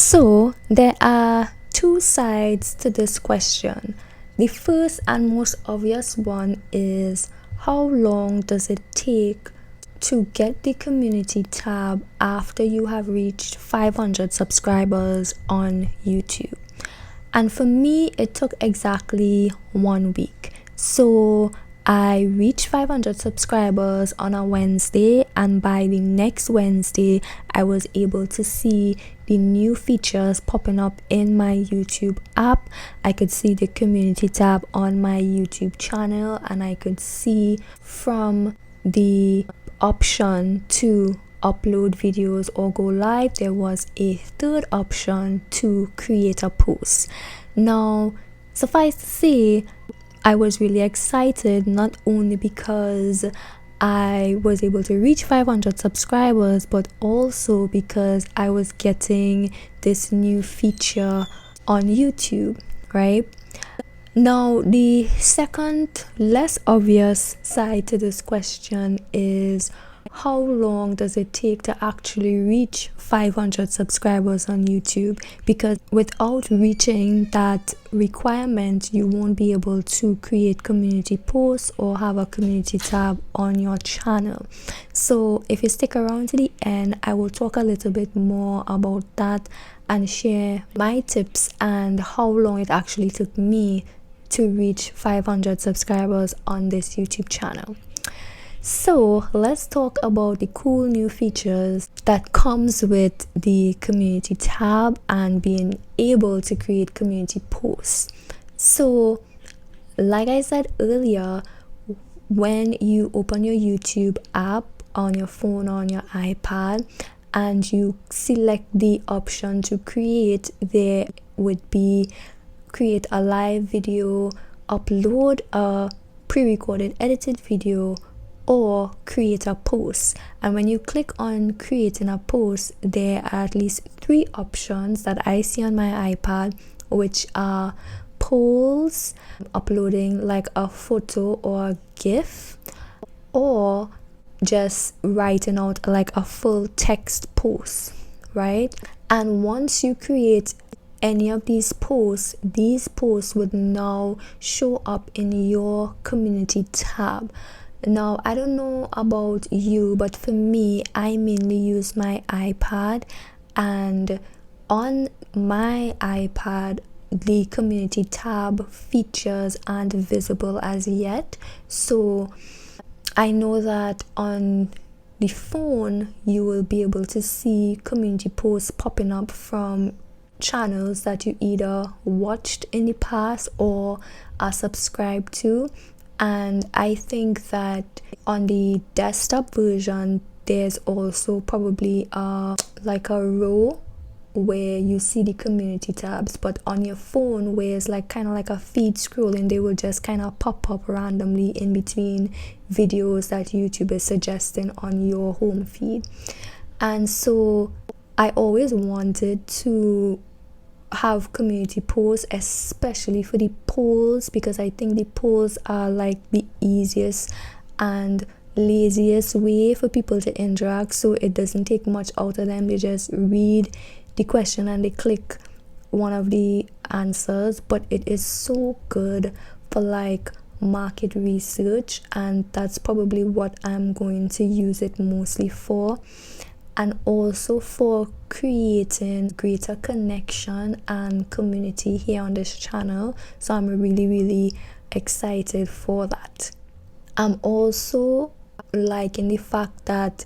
So, there are two sides to this question. The first and most obvious one is how long does it take to get the community tab after you have reached 500 subscribers on YouTube? And for me, it took exactly 1 week. So I reached 500 subscribers on a Wednesday, and by the next Wednesday, I was able to see the new features popping up in my YouTube app. I could see the community tab on my YouTube channel, and I could see from the option to upload videos or go live, there was a third option to create a post. Now, suffice to say, I was really excited, not only because I was able to reach 500 subscribers, but also because I was getting this new feature on YouTube, right? Now, the second, less obvious side to this question is how long does it take to actually reach 500 subscribers on YouTube? Because without reaching that requirement, you won't be able to create community posts or have a community tab on your channel. So if you stick around to the end, I will talk a little bit more about that and share my tips and how long it actually took me to reach 500 subscribers on this YouTube channel. So let's talk about the cool new features that comes with the community tab and being able to create community posts. So like I said earlier, when you open your YouTube app on your phone or on your iPad and you select the option to create, there would be create a live video, upload a pre-recorded edited video, or create a post. And when you click on creating a post, there are at least 3 options that I see on my iPad, which are polls, uploading like a photo or a GIF, or just writing out like a full text post, right? And once you create any of these posts would now show up in your community tab. Now, I don't know about you, but for me, I mainly use my iPad, and on my iPad, the community tab features aren't visible as yet. So I know that on the phone, you will be able to see community posts popping up from channels that you either watched in the past or are subscribed to. And I think that on the desktop version, there's also probably like a row where you see the community tabs, but on your phone, where it's like kind of like a feed scrolling, they will just kind of pop up randomly in between videos that YouTube is suggesting on your home feed. And so I always wanted to have community posts, especially for the polls, because I think the polls are like the easiest and laziest way for people to interact. So it doesn't take much out of them. They just read the question and they click one of the answers, but it is so good for like market research, and that's probably what I'm going to use it mostly for, and also for creating greater connection and community here on this channel. So I'm really excited for that. I'm also liking the fact that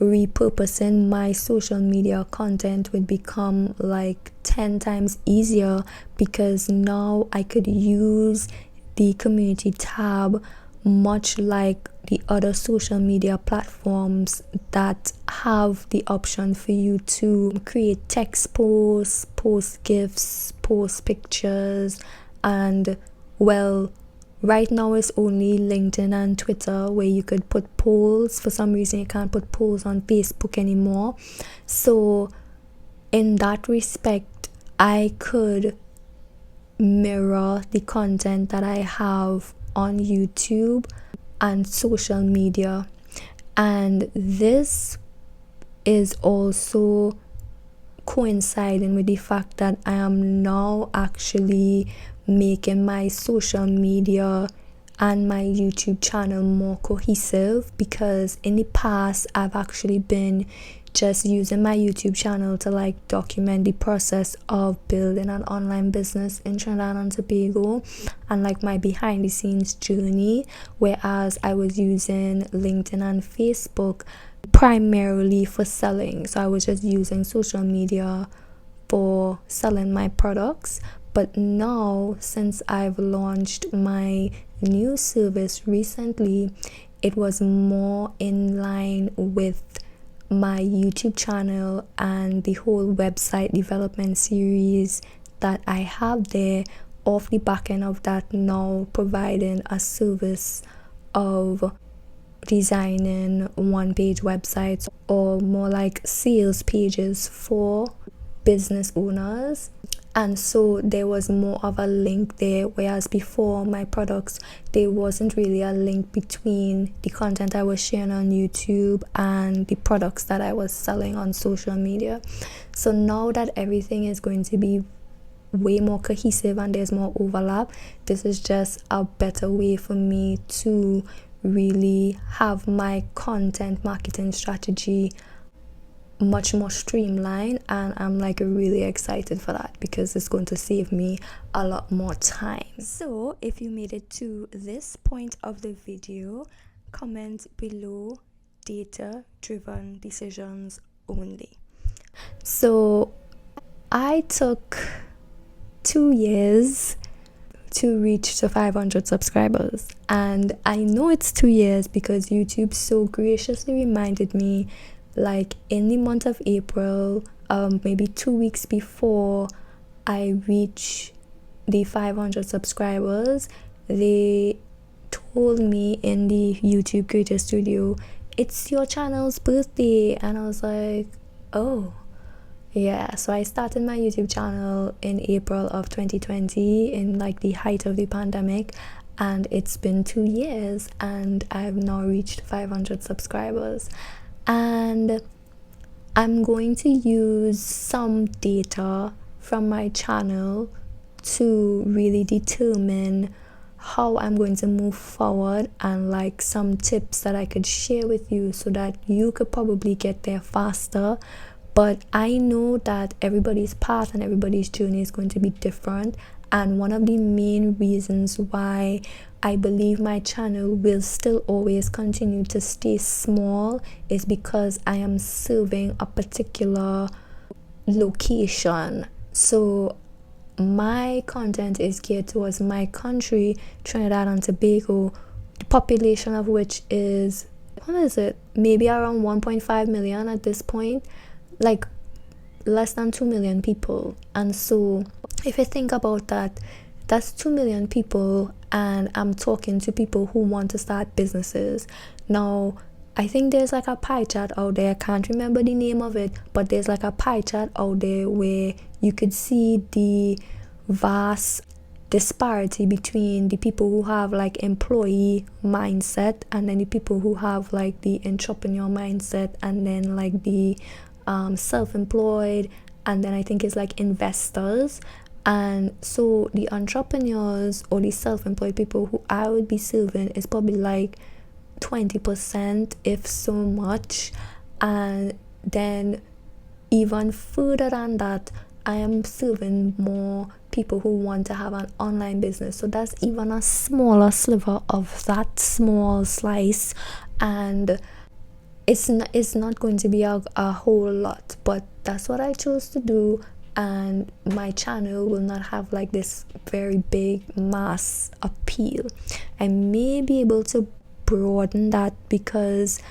repurposing my social media content would become like 10 times easier, because now I could use the community tab much like the other social media platforms that have the option for you to create text posts, post GIFs, post pictures, and well, right now it's only LinkedIn and Twitter where you could put polls. For some reason you can't put polls on Facebook anymore. So in that respect, I could mirror the content that I have on YouTube and social media. And this is also coinciding with the fact that I am now actually making my social media and my YouTube channel more cohesive, because in the past I've actually been just using my YouTube channel to like document the process of building an online business in Trinidad and Tobago and like my behind the scenes journey, whereas I was using LinkedIn and Facebook primarily for selling. So I was just using social media for selling my products. But now, since I've launched my new service recently, it was more in line with my YouTube channel and the whole website development series that I have there, off the back end of that, now providing a service of designing one-page websites, or more like sales pages for business owners. And so there was more of a link there, whereas before my products, there wasn't really a link between the content I was sharing on YouTube and the products that I was selling on social media. So now that everything is going to be way more cohesive and there's more overlap, this is just a better way for me to really have my content marketing strategy much more streamlined, and I'm like really excited for that because it's going to save me a lot more time. So if you made it to this point of the video, comment below data driven decisions only. So I took 2 years to reach to 500 subscribers, and I know it's 2 years because YouTube so graciously reminded me, like in the month of April, maybe 2 weeks before I reach the 500 subscribers, they told me in the YouTube Creator Studio, it's your channel's birthday. And I was like, oh yeah. So I started my YouTube channel in April of 2020, in like the height of the pandemic, and it's been 2 years and I've now reached 500 subscribers. And I'm going to use some data from my channel to really determine how I'm going to move forward, and like some tips that I could share with you so that you could probably get there faster. But I know that everybody's path and everybody's journey is going to be different, and one of the main reasons why I believe my channel will still always continue to stay small is because I am serving a particular location. So my content is geared towards my country, Trinidad and Tobago, the population of which is, what is it, maybe around 1.5 million at this point, like less than 2 million people. And so if you think about that, that's 2 million people, and I'm talking to people who want to start businesses. Now I think there's like a pie chart out there, I can't remember the name of it, but there's like a pie chart out there where you could see the vast disparity between the people who have like employee mindset, and then the people who have like the entrepreneur mindset, and then like the self-employed, and then I think it's like investors. And so the entrepreneurs or the self-employed people who I would be serving is probably like 20%, if so much. And then even further than that, I am serving more people who want to have an online business. So that's even a smaller sliver of that small slice, and it's not going to be a whole lot, but that's what I chose to do. And my channel will not have like this very big mass appeal. I may be able to broaden that, because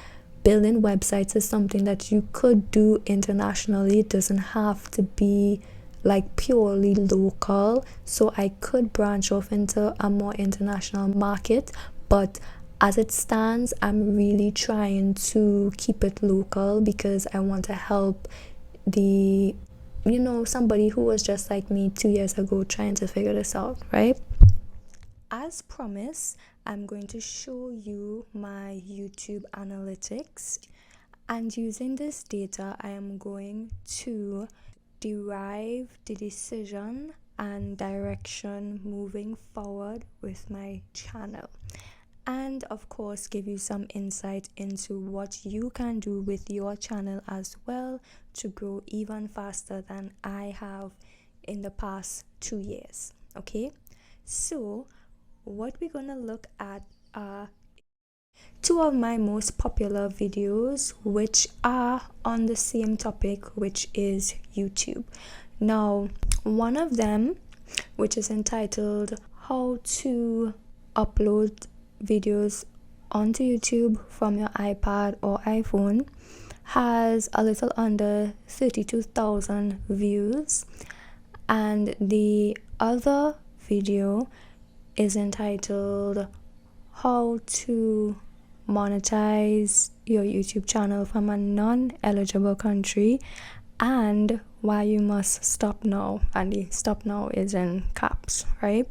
building websites is something that you could do internationally. It doesn't have to be like purely local. So I could branch off into a more international market, but as it stands, I'm really trying to keep it local because I want to help the, somebody who was just like me 2 years ago trying to figure this out, right? As promised, I'm going to show you my YouTube analytics, and using this data, I am going to derive the decision and direction moving forward with my channel, and of course give you some insight into what you can do with your channel as well to grow even faster than I have in the past 2 years. Okay, so what we're gonna look at are two of my most popular videos which are on the same topic, which is YouTube. Now, one of them, which is entitled How to Upload Videos onto YouTube from your iPad or iPhone, has a little under 32,000 views, and the other video is entitled How to Monetize Your YouTube Channel from a Non-Eligible Country and Why You Must Stop Now, and the stop now is in caps, right?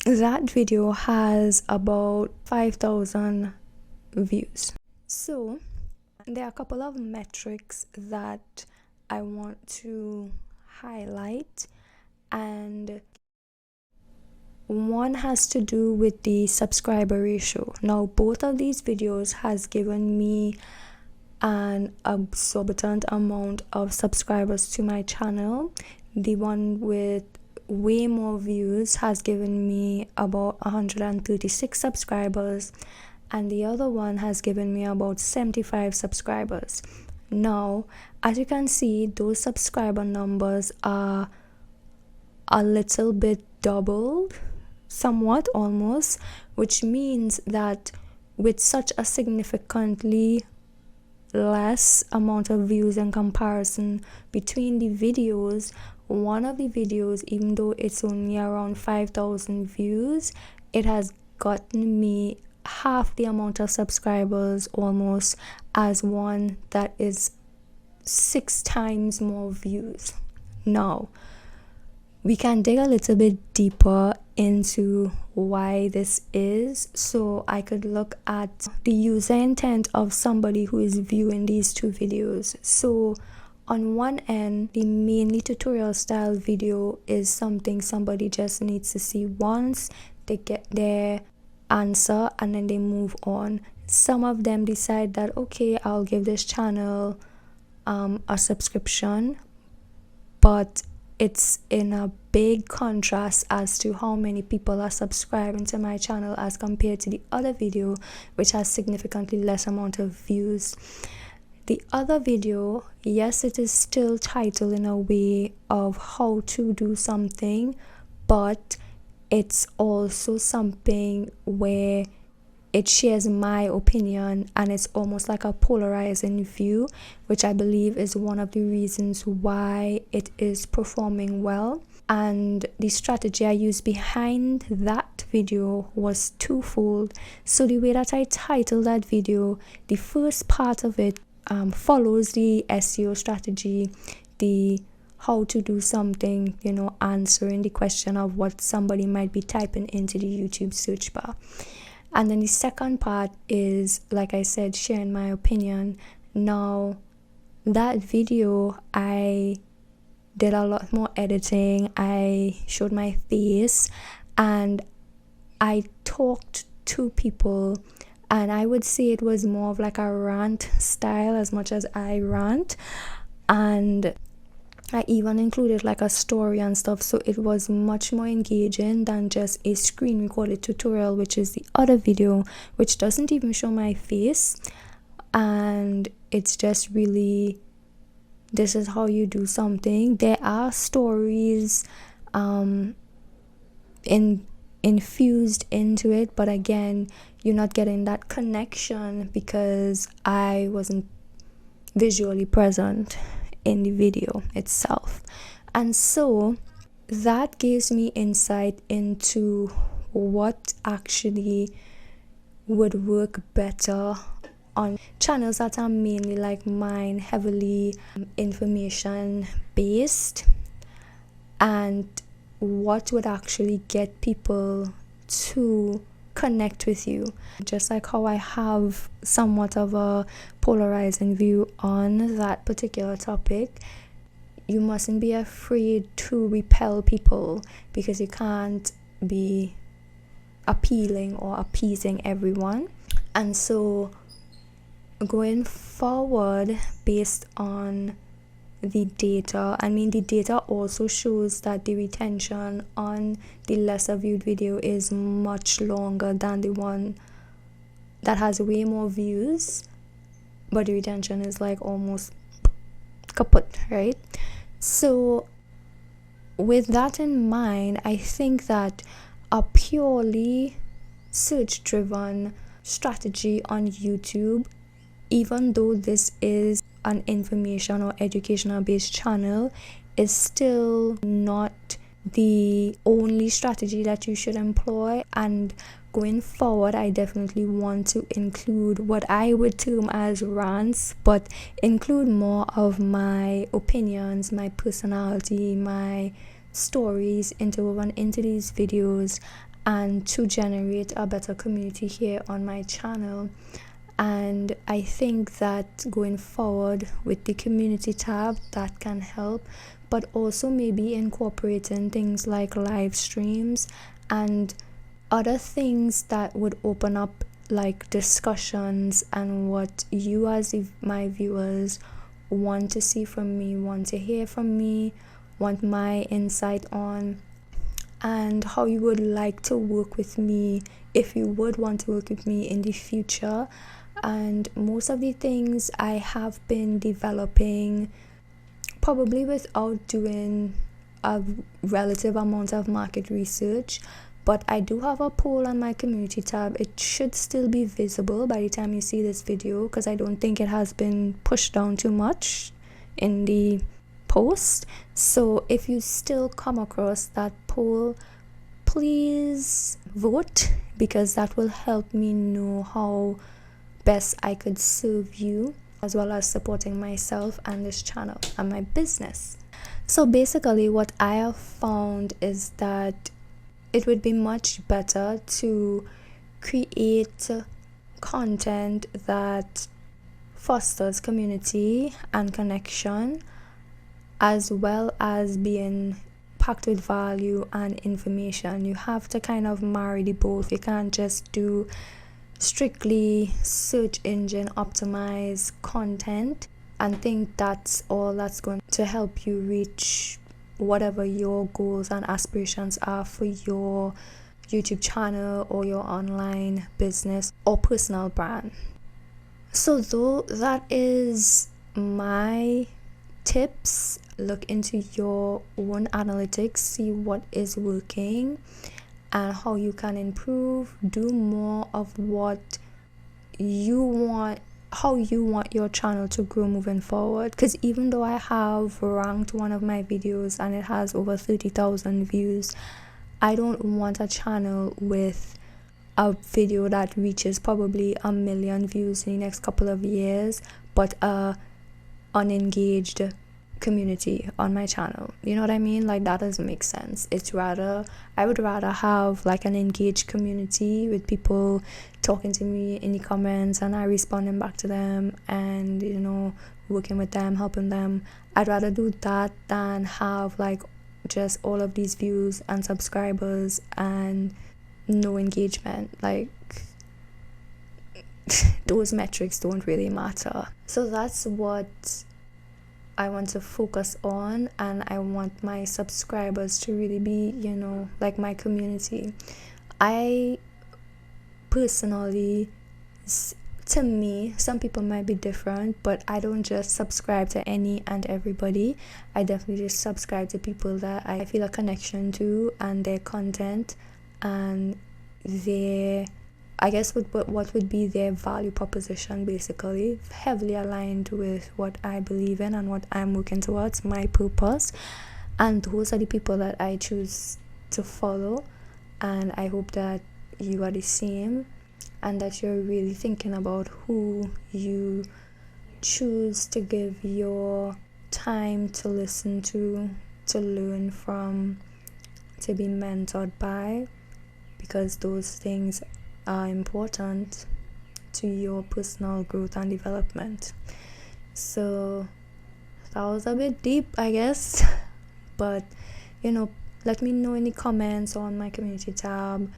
That video has about 5,000 views. So there are a couple of metrics that I want to highlight, and one has to do with the subscriber ratio. Now, both of these videos has given me an exorbitant amount of subscribers to my channel. The one with way more views has given me about 136 subscribers, and the other one has given me about 75 subscribers. Now, as you can see, those subscriber numbers are a little bit doubled, somewhat almost, which means that with such a significantly less amount of views in comparison between the videos, one of the videos, even though it's only around 5,000 views, it has gotten me half the amount of subscribers almost as one that is 6 times more views. Now, we can dig a little bit deeper into why this is. So I could look at the user intent of somebody who is viewing these two videos. So on one end, the mainly tutorial style video is something somebody just needs to see once, they get their answer, and then they move on. Some of them decide that, okay, I'll give this channel a subscription, but it's in a big contrast as to how many people are subscribing to my channel as compared to the other video, which has significantly less amount of views. The other video, yes, it is still titled in a way of how to do something, but it's also something where it shares my opinion, and it's almost like a polarizing view, which I believe is one of the reasons why it is performing well. And the strategy I used behind that video was twofold. So the way that I titled that video, the first part of it follows the SEO strategy, the how to do something, answering the question of what somebody might be typing into the YouTube search bar. And then the second part is, like I said, sharing my opinion. Now, that video, I did a lot more editing. I showed my face and I talked to people, and I would say it was more of like a rant style as much as I rant. And I even included like a story and stuff, so it was much more engaging than just a screen recorded tutorial, which is the other video, which doesn't even show my face, and it's just really, this is how you do something. There are stories infused into it, but again, you're not getting that connection because I wasn't visually present in the video itself. And so that gives me insight into what actually would work better on channels that are mainly like mine, heavily information based, and what would actually get people to connect with you. Just like how I have somewhat of a polarizing view on that particular topic, you mustn't be afraid to repel people, because you can't be appealing or appeasing everyone. And so going forward, based on the data, the data also shows that the retention on the lesser viewed video is much longer than the one that has way more views, but the retention is like almost kaput, right? So with that in mind, I think that a purely search driven strategy on YouTube, even though this is an information or educational based channel, is still not the only strategy that you should employ. And going forward, I definitely want to include what I would term as rants, but include more of my opinions, my personality, my stories interwoven into these videos, and to generate a better community here on my channel. And I think that going forward with the community tab, that can help, but also maybe incorporating things like live streams and other things that would open up like discussions and what you as my viewers want to see from me, want to hear from me, want my insight on, and how you would like to work with me, if you would want to work with me in the future. And most of the things I have been developing probably without doing a relative amount of market research. But I do have a poll on my community tab. It should still be visible by the time you see this video, because I don't think it has been pushed down too much in the post. So if you still come across that poll, please vote, because that will help me know how best I could serve you, as well as supporting myself and this channel and my business. So basically what I have found is that it would be much better to create content that fosters community and connection, as well as being packed with value and information. You have to kind of marry the both. You can't just do strictly search engine optimized content and think that's all that's going to help you reach whatever your goals and aspirations are for your YouTube channel or your online business or personal brand. So though that is my tips, look into your own analytics, see what is working and how you can improve. Do more of what you want, how you want your channel to grow moving forward. Because even though I have ranked one of my videos and it has over 30,000 views, I don't want a channel with a video that reaches probably 1 million views in the next couple of years, but a unengaged community on my channel. You know what I mean? Like, that doesn't make sense. I would rather have like an engaged community with people talking to me in the comments and I responding back to them and, you know, working with them, helping them. I'd rather do that than have like just all of these views and subscribers and no engagement. Like, those metrics don't really matter. So that's what I want to focus on, and I want my subscribers to really be, you know, like my community. I personally, to me, some people might be different, but I don't just subscribe to any and everybody. I definitely just subscribe to people that I feel a connection to and their content and their, I guess what would be their value proposition, basically heavily aligned with what I believe in and what I'm working towards, my purpose. And those are the people that I choose to follow. And I hope that you are the same and that you're really thinking about who you choose to give your time to listen to learn from, to be mentored by, because those things are important to your personal growth and development. So That was a bit deep, I guess. But let me know in the comments on my community tab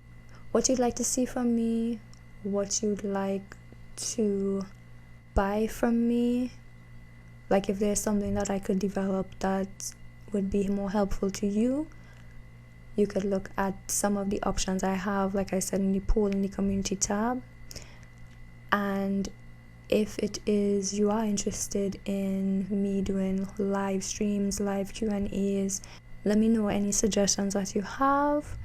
what you'd like to see from me, what you'd like to buy from me, like if there's something that I could develop that would be more helpful to you. You could look at some of the options I have, like I said, in the poll in the community tab. And if it is you are interested in me doing live streams, live Q&As, let me know any suggestions that you have.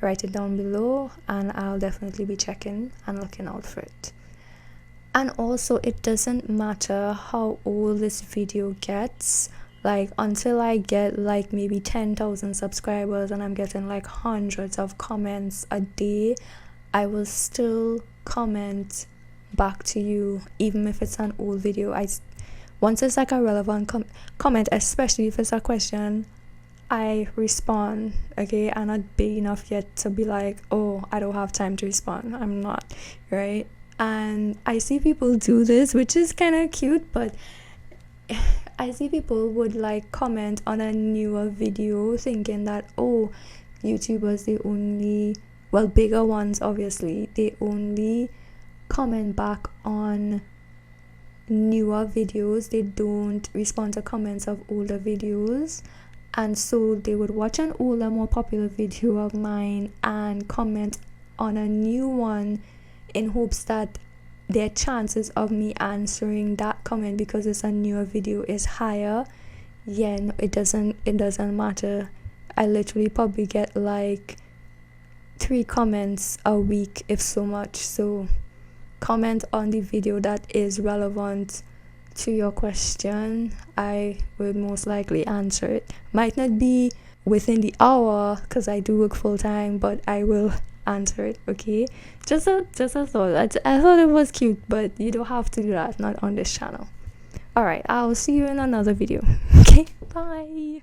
Write it down below and I'll definitely be checking and looking out for it. And also, it doesn't matter how old this video gets, like until I get like maybe 10,000 subscribers and I'm getting like hundreds of comments a day, I will still comment back to you, even if it's an old video. Once it's like a relevant comment, especially if it's a question, I respond. Okay, I'm not big enough yet to be like, oh, I don't have time to respond. I'm not, right? And I see people do this, which is kind of cute, but I see people would like comment on a newer video thinking that, oh, YouTubers, they only, well, bigger ones obviously, they only comment back on newer videos. They don't respond to comments of older videos. And so they would watch an older, more popular video of mine and comment on a new one in hopes that their chances of me answering that comment because it's a newer video is higher. Yeah, no, it doesn't matter. I literally probably get like 3 comments a week, if so much. So comment on the video that is relevant to your question. I will most likely answer it. Might not be within the hour because I do work full time, but I will answer it. Okay, just a thought. I thought it was cute, but you don't have to do that, not on this channel. All right, I'll see you in another video. Okay, bye.